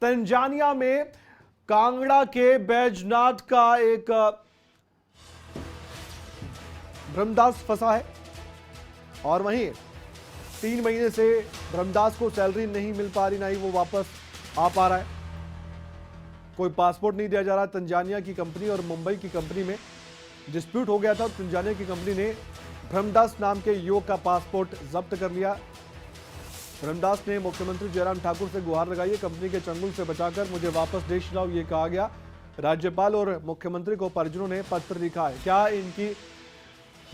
Tanzania में कांगड़ा के बैजनाथ का एक ब्रह्मदास फंसा है और वहीं 3 महीने से ब्रह्मदास को सैलरी नहीं मिल पा रही, ना ही वो वापस आ पा रहा है। कोई पासपोर्ट नहीं दिया जा रहा। तंजानिया की कंपनी और मुंबई की कंपनी में डिस्प्यूट हो गया था। तंजानिया की कंपनी ने ब्रह्मदास नाम के युवक का पासपोर्ट जब्त कर लिया। ब्रह्मदास ने मुख्यमंत्री जयराम ठाकुर से गुहार लगाई है, कंपनी के चंगुल से बचाकर मुझे वापस देश लाओ, ये कहा गया। राज्यपाल और मुख्यमंत्री को परिजनों ने पत्र लिखा है। क्या इनकी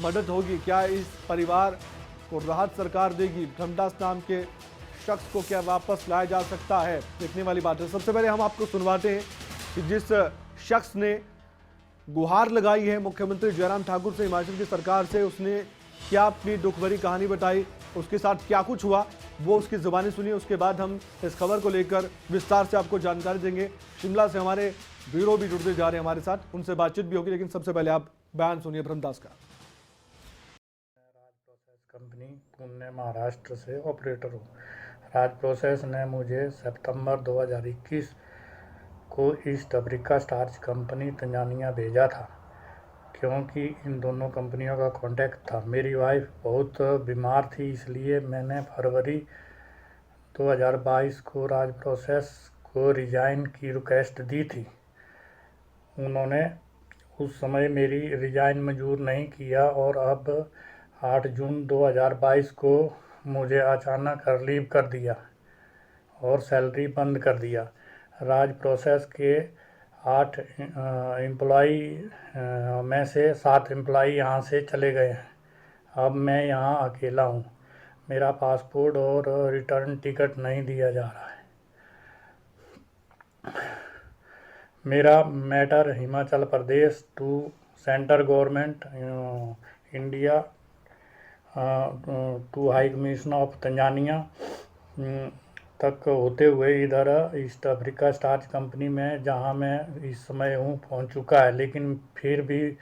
मदद होगी? क्या इस परिवार को राहत सरकार देगी? ब्रह्मदास नाम के शख्स को क्या वापस लाया जा सकता है? देखने वाली बात है। सबसे पहले हम आपको सुनवाते हैं कि जिस शख्स ने गुहार लगाई है मुख्यमंत्री जयराम ठाकुर से, हिमाचल की सरकार से, उसने क्या अपनी दुख भरी कहानी बताई, उसके साथ क्या कुछ हुआ, वो उसकी जुबानी सुनिए। उसके बाद हम इस खबर को लेकर विस्तार से आपको जानकारी देंगे। शिमला से हमारे ब्यूरो भी जुड़ते जा रहे हैं हमारे साथ, उनसे बातचीत भी होगी। लेकिन सबसे पहले आप बयान सुनिए ब्रह्मदास का। राज प्रोसेस कंपनी पुणे महाराष्ट्र से ऑपरेटर हूँ। राज प्रोसेस ने मुझे सितंबर 2021 को east Africa starch company Tanzania भेजा था, क्योंकि इन दोनों कंपनियों का कांटेक्ट था। मेरी वाइफ बहुत बीमार थी, इसलिए मैंने फरवरी 2022 को राज प्रोसेस को रिजाइन की रिक्वेस्ट दी थी। उन्होंने उस समय मेरी रिजाइन मंजूर नहीं किया और अब 8 जून 2022 को मुझे अचानक रिलीव कर दिया और सैलरी बंद कर दिया। राज प्रोसेस के 8 एम्प्लॉई में से 7 एम्प्लॉई यहाँ से चले गए हैं। अब मैं यहाँ अकेला हूँ। मेरा पासपोर्ट और रिटर्न टिकट नहीं दिया जा रहा है। मेरा matter Himachal Pradesh to central government India to high commission of Tanzania तक होते हुए इधर ईस्ट अफ्रीका स्टार्च कंपनी में, जहां मैं इस समय हूं, पहुंच चुका है। लेकिन फिर भी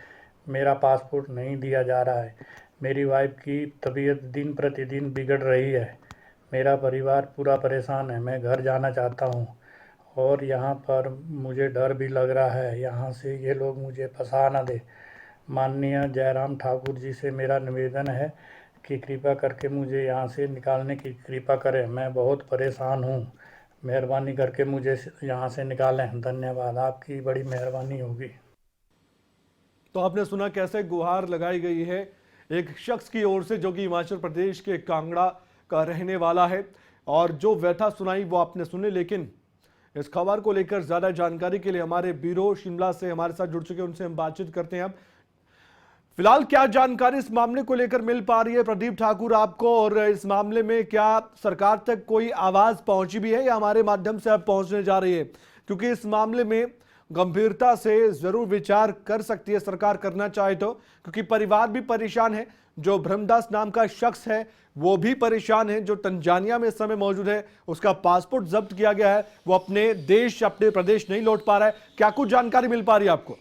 मेरा पासपोर्ट नहीं दिया जा रहा है। मेरी वाइफ की तबीयत दिन प्रतिदिन बिगड़ रही है। मेरा परिवार पूरा परेशान है। मैं घर जाना चाहता हूं और यहाँ पर मुझे डर भी लग रहा है, यहाँ से ये लोग मुझे फंसा ना दे। माननीय जयराम ठाकुर जी से मेरा निवेदन है कि कृपा करके मुझे यहाँ से निकालने की कृपा करें। मैं बहुत परेशान हूँ। मेहरबानी करके मुझे यहाँ से निकालें। धन्यवाद, आपकी बड़ी मेहरबानी होगी। तो आपने सुना कैसे गुहार लगाई गई है एक शख्स की ओर से, जो कि हिमाचल प्रदेश के कांगड़ा का रहने वाला है, और जो व्यथा सुनाई वो आपने सुनी। लेकिन इस खबर को लेकर ज्यादा जानकारी के लिए हमारे ब्यूरो शिमला से हमारे साथ जुड़ चुके हैं, उनसे हम बातचीत करते हैं। अब फिलहाल क्या जानकारी इस मामले को लेकर मिल पा रही है प्रदीप ठाकुर आपको, और इस मामले में क्या सरकार तक कोई आवाज पहुंची भी है या हमारे माध्यम से अब पहुंचने जा रही है? क्योंकि इस मामले में गंभीरता से जरूर विचार कर सकती है सरकार, करना चाहे तो, क्योंकि परिवार भी परेशान है। जो ब्रह्मदास नाम का शख्स है वो भी परेशान है, जो तंजानिया में इस समय मौजूद है, उसका पासपोर्ट जब्त किया गया है, वो अपने देश, अपने प्रदेश नहीं लौट पा रहा है। क्या कुछ जानकारी मिल पा रही है आपको?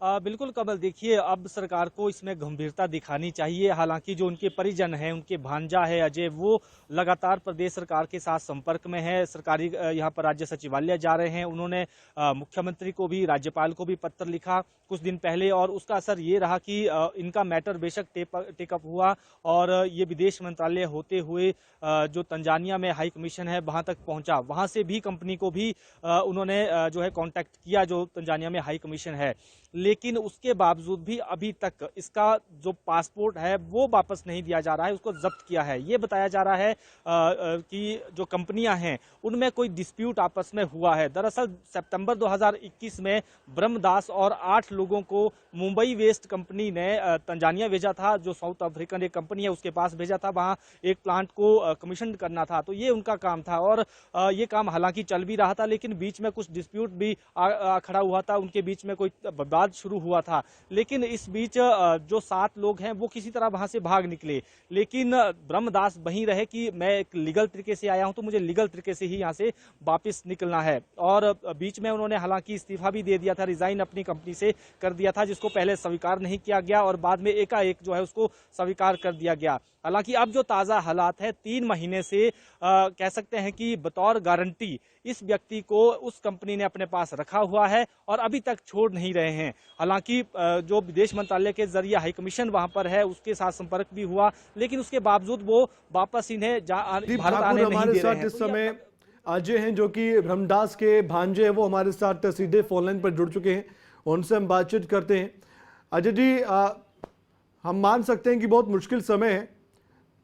बिल्कुल कमल, देखिए अब सरकार को इसमें गंभीरता दिखानी चाहिए। हालांकि जो उनके परिजन हैं, उनके भांजा है अजय, वो लगातार प्रदेश सरकार के साथ संपर्क में है। सरकारी यहाँ पर राज्य सचिवालय जा रहे हैं। उन्होंने मुख्यमंत्री को भी, राज्यपाल को भी पत्र लिखा कुछ दिन पहले, और उसका असर ये रहा कि इनका मैटर बेशक टेकअप हुआ और ये विदेश मंत्रालय होते हुए जो तंजानिया में हाई कमीशन है वहां तक पहुंचा। वहां से भी कंपनी को भी उन्होंने जो है कांटेक्ट किया, जो तंजानिया में हाई कमीशन है। लेकिन उसके बावजूद भी अभी तक इसका जो पासपोर्ट है वो वापस नहीं दिया जा रहा है, उसको जब्त किया है। ये बताया जा रहा है कि जो कंपनियां हैं उनमें कोई डिस्प्यूट आपस में हुआ है। दरअसल सितंबर 2021 में ब्रह्मदास और 8 लोगों को मुंबई वेस्ट कंपनी ने तंजानिया भेजा था, जो साउथ अफ्रीकन एक कंपनी है उसके पास भेजा था। वहां एक प्लांट को कमीशन करना था, तो ये उनका काम था और ये काम हालांकि चल भी रहा था। लेकिन बीच में कुछ डिस्प्यूट भी खड़ा हुआ था, उनके बीच में कोई विवाद शुरू हुआ था। लेकिन इस बीच जो 7 लोग हैं वो किसी तरह वहां से भाग निकले, लेकिन ब्रह्मदास वहीं रहे कि मैं एक लीगल तरीके से आया हूं तो मुझे लीगल तरीके से ही यहाँ से वापस निकलना है। और बीच में उन्होंने हालांकि इस्तीफा भी दे दिया था, रिजाइन अपनी कंपनी से कर दिया था, जिसको पहले स्वीकार नहीं किया गया और बाद में एकाएक जो है उसको स्वीकार कर दिया गया। हालांकि अब जो ताज़ा हालात है, 3 महीने से कह सकते हैं कि बतौर गारंटी इस व्यक्ति को उस कंपनी ने अपने पास रखा हुआ है और अभी तक छोड़ नहीं रहे हैं। हालांकि जो विदेश मंत्रालय के जरिए हाई कमीशन वहां पर है उसके साथ संपर्क भी हुआ, लेकिन उसके बावजूद वो वापस इन्हें भारत आने नहीं हमारे दे रहे साथ हैं। इस समय अजय हैं जो कि ब्रह्मदास के भांजे हैं, वो हमारे साथ सीधे फोन लाइन पर जुड़ चुके हैं, उनसे हम बातचीत करते हैं। अजय जी, हम मान सकते हैं कि बहुत मुश्किल समय है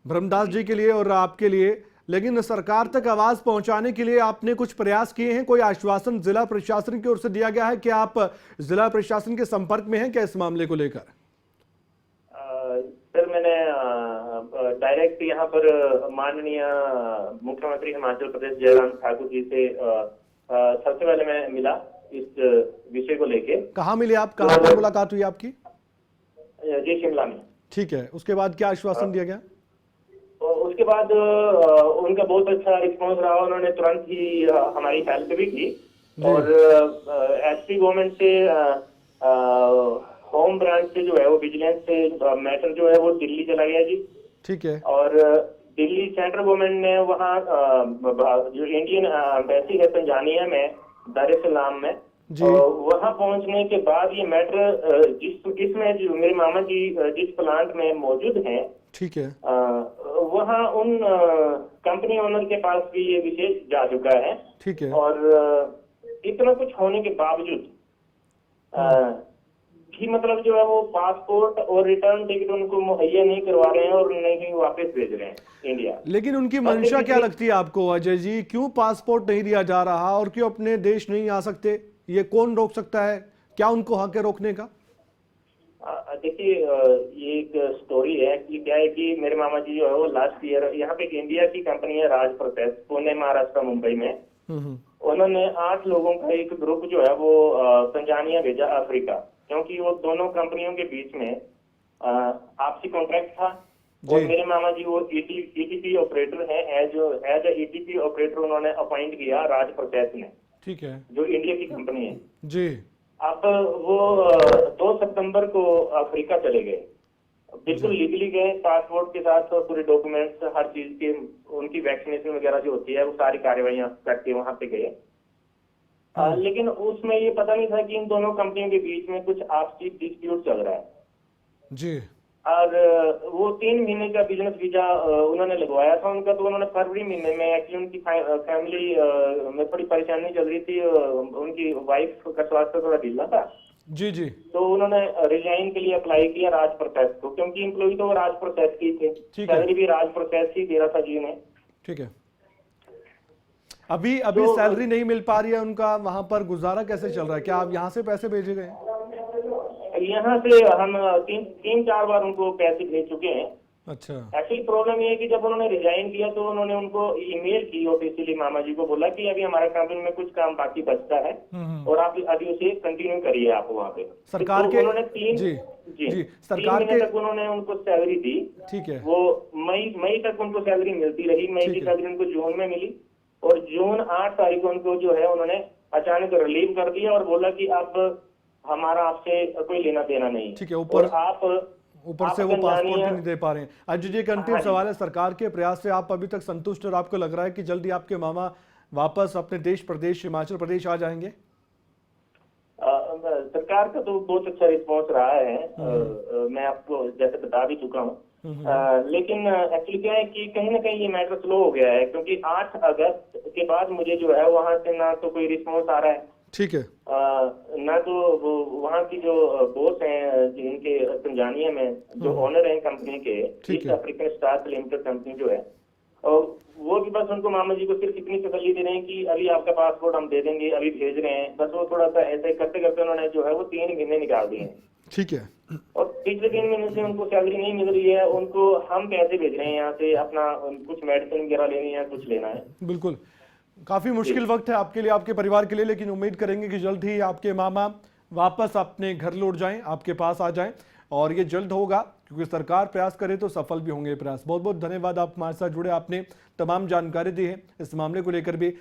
ब्रह्मदास जी के लिए और आपके लिए, लेकिन सरकार तक आवाज पहुंचाने के लिए आपने कुछ प्रयास किए हैं? कोई आश्वासन जिला प्रशासन की ओर से दिया गया है कि आप जिला प्रशासन के संपर्क में हैं क्या इस मामले को लेकर? सर, मैंने डायरेक्ट यहाँ पर माननीय मुख्यमंत्री हिमाचल प्रदेश जयराम ठाकुर जी से सबसे पहले मैं मिला इस विषय को लेके। कहाँ मिले आप, कहाँ पर मुलाकात हुई आपकी? जी, शिमला में। ठीक है, उसके बाद क्या आश्वासन दिया गया? उसके बाद उनका बहुत अच्छा रिस्पॉन्स रहा, उन्होंने तुरंत ही हमारी हेल्प भी की और एसपी गवर्नमेंट से होम ब्रांच से जो है वो विजिलेंस से मैटर जो है वो दिल्ली चला गया जी। ठीक है। और दिल्ली सेंट्रल गवर्नमेंट ने वहाँ जो इंडियन एम्बेसी है तंजानिया में दार एस सलाम में, वहाँ पहुंचने के बाद ये मैटर जिसमें जो मेरे मामा जी जिस प्लांट में मौजूद हैं, ठीक है, वहाँ उन कंपनी ओनर के पास भी ये विषय जा चुका है। ठीक है। और इतना कुछ होने के बावजूद भी मतलब जो है वो पासपोर्ट और रिटर्न टिकट उनको मुहैया नहीं करवा रहे हैं और नहीं वापस भेज रहे हैं इंडिया। लेकिन उनकी मंशा क्या लगती है आपको अजय जी? क्यों पासपोर्ट नहीं दिया जा रहा और क्यों अपने देश नहीं आ सकते? ये कौन रोक सकता है? क्या उनको हक है रोकने का? देखिए, ये एक स्टोरी है कि क्या है कि मेरे मामा जी जो है वो लास्ट ईयर यहाँ पे एक इंडिया की कंपनी है राज प्रोसेस, पुणे महाराष्ट्र मुंबई में, उन्होंने 8 लोगों का एक ग्रुप जो है वो तंजानिया भेजा, अफ्रीका, क्योंकि वो दोनों कंपनियों के बीच में आपसी कॉन्ट्रैक्ट था। और मेरे मामा जी वो ईटीपी ऑपरेटर है, एज ए ईटीपी ऑपरेटर उन्होंने अपॉइंट किया राज प्रोसेस में, ठीक है, जो इंडिया की कंपनी है जी। अब वो 2 सितंबर को अफ्रीका चले गए, बिल्कुल लीगली गए, पासपोर्ट के साथ पूरे डॉक्यूमेंट्स हर चीज के, उनकी वैक्सीनेशन वगैरह जो होती है वो सारी कार्यवाही करके वहां पे गए। लेकिन उसमें ये पता नहीं था कि इन दोनों कंपनियों के बीच में कुछ आपसी डिस्प्यूट चल रहा है जी। और वो 3 महीने का बिजनेस वीजा उन्होंने लगवाया था उनका, तो उन्होंने फरवरी महीने में एक्चुअली उनकी फैमिली में थोड़ी परेशानी चल रही थी, उनकी वाइफ का स्वास्थ्य थोड़ा ढीला था जी जी। तो उन्होंने रिजाइन के लिए अप्लाई किया राज प्रोसेस को, क्योंकि एम्प्लॉय तो वो राज प्रोसेस की थे, सैलरी भी राज प्रोसेस ही दे रहा था जी ने। ठीक है। अभी तो, सैलरी नहीं मिल पा रही है उनका, वहां पर गुजारा कैसे चल रहा है? क्या आप यहाँ से पैसे भेजे गए? यहाँ से हम 3-4 बार उनको पैसे भेज चुके हैं। अच्छा। एक्चुअली प्रॉब्लम ये है कि जब उन्होंने रिजाइन किया तो उन्होंने उनको ईमेल की ऑफिशियली, मामा जी को बोला कि अभी हमारा कंपनी में कुछ काम बाकी बचता है और आप अभी उसे कंटिन्यू करिए आप वहाँ पे। सरकार तो के उन्होंने 3 सरकार महीने तक उन्होंने उनको सैलरी दी। ठीक है। वो मई तक उनको सैलरी मिलती रही, मई की सैलरी उनको जून में मिली और जून 8 तारीख को उनको जो है उन्होंने अचानक रिलीव कर दिया और बोला कि अब हमारा आपसे कोई लेना देना नहीं। ठीक है। ऊपर से वो पासपोर्ट भी नहीं दे पा रहे हैं। अजय जी, एक अंतिम सवाल है, सरकार के प्रयास से आप अभी तक संतुष्ट और आपको लग रहा है कि जल्दी आपके मामा वापस अपने देश प्रदेश हिमाचल प्रदेश आ जाएंगे? सरकार का तो बहुत अच्छा रिस्पॉन्स रहा है, मैं आपको जैसे बता भी चुका हूँ। लेकिन एक्चुअली क्या है कि कहीं ना कहीं ये मैटर स्लो हो गया है, क्योंकि 8 अगस्त के बाद मुझे जो है वहां से ना तो कोई रिस्पॉन्स आ रहा है, ठीक है, ना तो वहाँ की जो बॉस हैं जिनके तंजानिया में जो ओनर हैं कंपनी के, east African stars limited company जो है, और वो भी बस उनको मामा जी को सिर्फ इतनी तसल्ली दे रहे हैं कि अभी आपका पासपोर्ट हम दे देंगे, अभी भेज रहे हैं, बस वो थोड़ा सा ऐसे करते करते उन्होंने जो है वो 3 महीने निकाल दिए हैं। ठीक है। और पिछले 3 महीने से उनको सैलरी नहीं मिल रही है, उनको हम पैसे भेज रहे हैं यहाँ से, अपना कुछ मेडिसिन वगैरह लेनी है, कुछ लेना है। बिल्कुल, काफी मुश्किल वक्त है आपके लिए, आपके परिवार के लिए, लेकिन उम्मीद करेंगे कि जल्द ही आपके मामा वापस अपने घर लौट जाएं, आपके पास आ जाएं, और ये जल्द होगा क्योंकि सरकार प्रयास करे तो सफल भी होंगे प्रयास। बहुत बहुत धन्यवाद, आप हमारे साथ जुड़े, आपने तमाम जानकारी दी है इस मामले को लेकर भी।